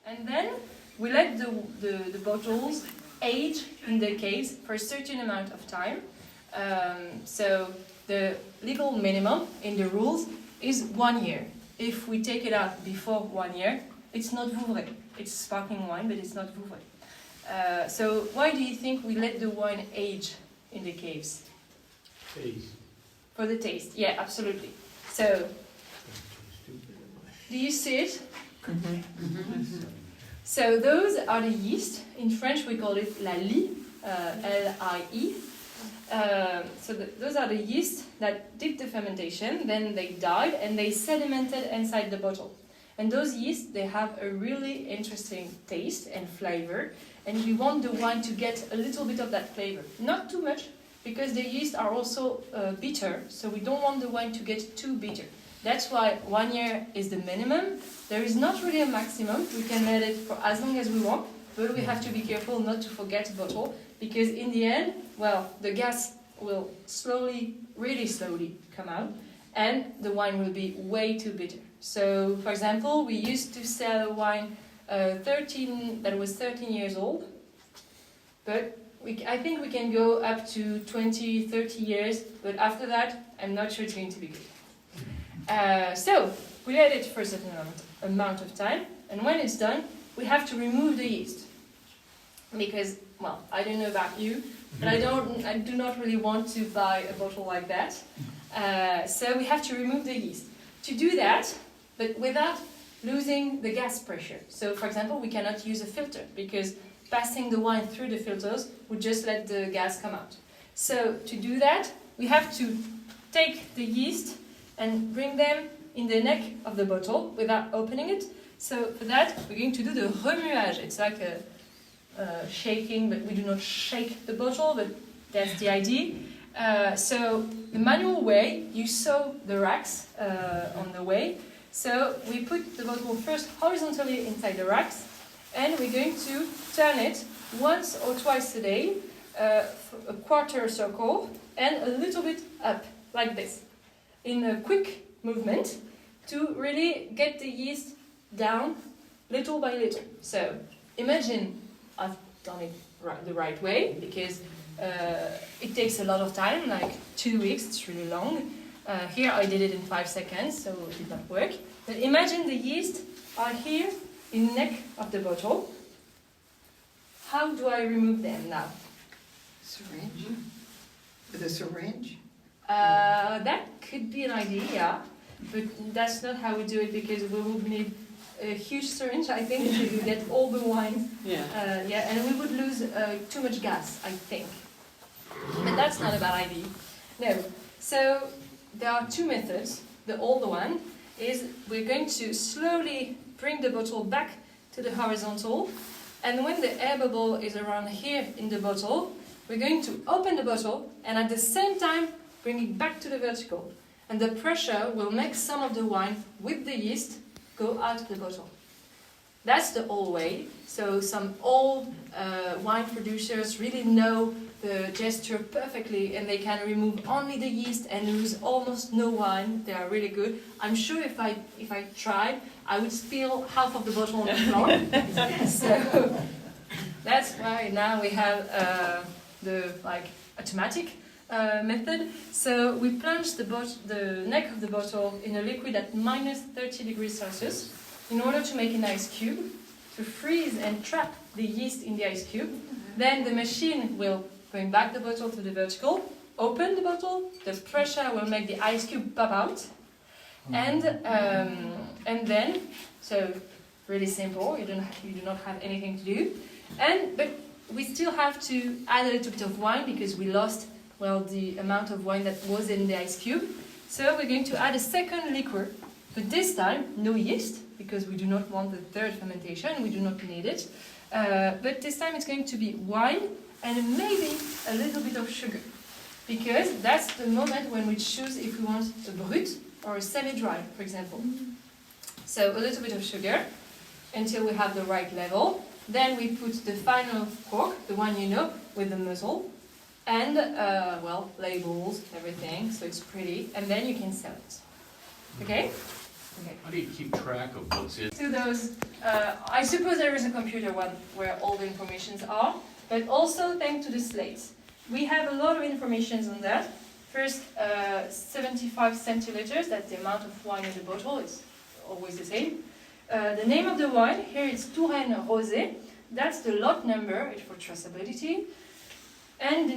And then we let the bottles age in the caves for a certain amount of time. So the legal minimum in the rules is 1 year. If we take it out before 1 year, it's not Vouvray. It's sparkling wine, but it's not Vouvray. So why do you think we let the wine age in the caves? Taste. For the taste, yeah, absolutely. So, do you see it? So those are the yeast. In French we call it la lie, L-I-E. So those are the yeast that did the fermentation, then they died and they sedimented inside the bottle. And those yeast, they have a really interesting taste and flavor, and we want the wine to get a little bit of that flavor. Not too much, because the yeast are also bitter, so we don't want the wine to get too bitter. That's why 1 year is the minimum. There is not really a maximum. We can let it for as long as we want, but we have to be careful not to forget bottle, because in the end, well, the gas will slowly, really slowly come out, and the wine will be way too bitter. So, for example, we used to sell a wine that was 13 years old, but I think we can go up to 20, 30 years, but after that, I'm not sure it's going to be good. So, we let it for a certain amount of time, and when it's done, we have to remove the yeast. Because, well, I don't know about you, but I do not really want to buy a bottle like that. So we have to remove the yeast. To do that, but without losing the gas pressure. So, for example, we cannot use a filter, because passing the wine through the filters would just let the gas come out. So, to do that, we have to take the yeast and bring them in the neck of the bottle without opening it. So, for that, we're going to do the remuage. It's like a shaking, but we do not shake the bottle, but that's the idea. So, the manual way, you sew the racks on the way. So, we put the bottle first horizontally inside the racks, and we're going to turn it once or twice a day, a quarter circle, and a little bit up, like this, in a quick movement, to really get the yeast down little by little. So, imagine I've done it the right way, because it takes a lot of time, like 2 weeks, it's really long. Here I did it in 5 seconds, so it did not work. But imagine the yeast are here in the neck of the bottle. How do I remove them now? Syringe? With a syringe? That could be an idea, but that's not how we do it, because we will need a huge syringe, I think, to get all the wine. Yeah, and we would lose too much gas, I think. But that's not a bad idea. No. So there are two methods. The older one is we're going to slowly bring the bottle back to the horizontal, and when the air bubble is around here in the bottle, we're going to open the bottle and at the same time bring it back to the vertical. And the pressure will make some of the wine with the yeast go out of the bottle. That's the old way. So some old wine producers really know the gesture perfectly, and they can remove only the yeast and lose almost no wine. They are really good. I'm sure if I tried, I would spill half of the bottle on the floor. So that's why now we have the automatic method. So we plunge the neck of the bottle in a liquid at minus 30 degrees Celsius in order to make an ice cube, to freeze and trap the yeast in the ice cube. Then the machine will bring back the bottle to the vertical, open the bottle, the pressure will make the ice cube pop out, and then, so really simple, you do not have anything to do, but we still have to add a little bit of wine because we lost, well, the amount of wine that was in the ice cube. So we're going to add a second liquor, but this time no yeast, because we do not want the third fermentation, we do not need it. But this time it's going to be wine and maybe a little bit of sugar, because that's the moment when we choose if we want a brut or a semi-dry, for example. So a little bit of sugar until we have the right level. Then we put the final cork, the one you know, with the muzzle, and well, labels, everything, so it's pretty, and then you can sell it. Okay? How do you keep track of what's in? To those, I suppose there is a computer one where all the informations are, but also thanks to the slates. We have a lot of information on that. First, 75 centiliters, that's the amount of wine in the bottle, it's always the same. The name of the wine, here it's Touraine Rosé, that's the lot number, it's for traceability. And the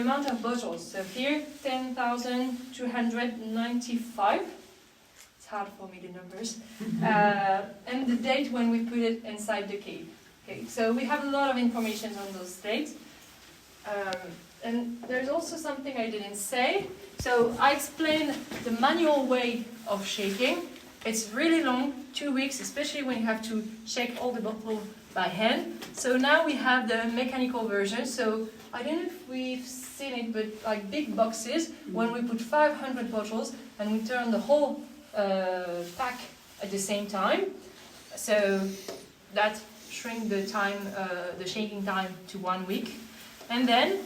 amount of bottles, so here 10,295. It's hard for me, the numbers. And the date when we put it inside the cave. Okay, so we have a lot of information on those dates. And there's also something I didn't say. So I explained the manual way of shaking. It's really long, 2 weeks, especially when you have to shake all the bottles by hand. So now we have the mechanical version. So I don't know if we've seen it, but like big boxes, when we put 500 bottles and we turn the whole pack at the same time. So that shrink the time, the shaking time to 1 week. And then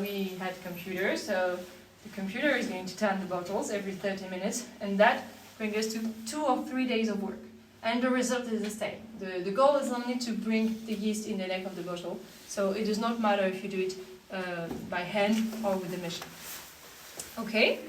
we had computers, so the computer is going to turn the bottles every 30 minutes, and that brings us to 2 or 3 days of work. And the result is the same. The goal is only to bring the yeast in the neck of the bottle, so it does not matter if you do it by hand or with the machine. Okay?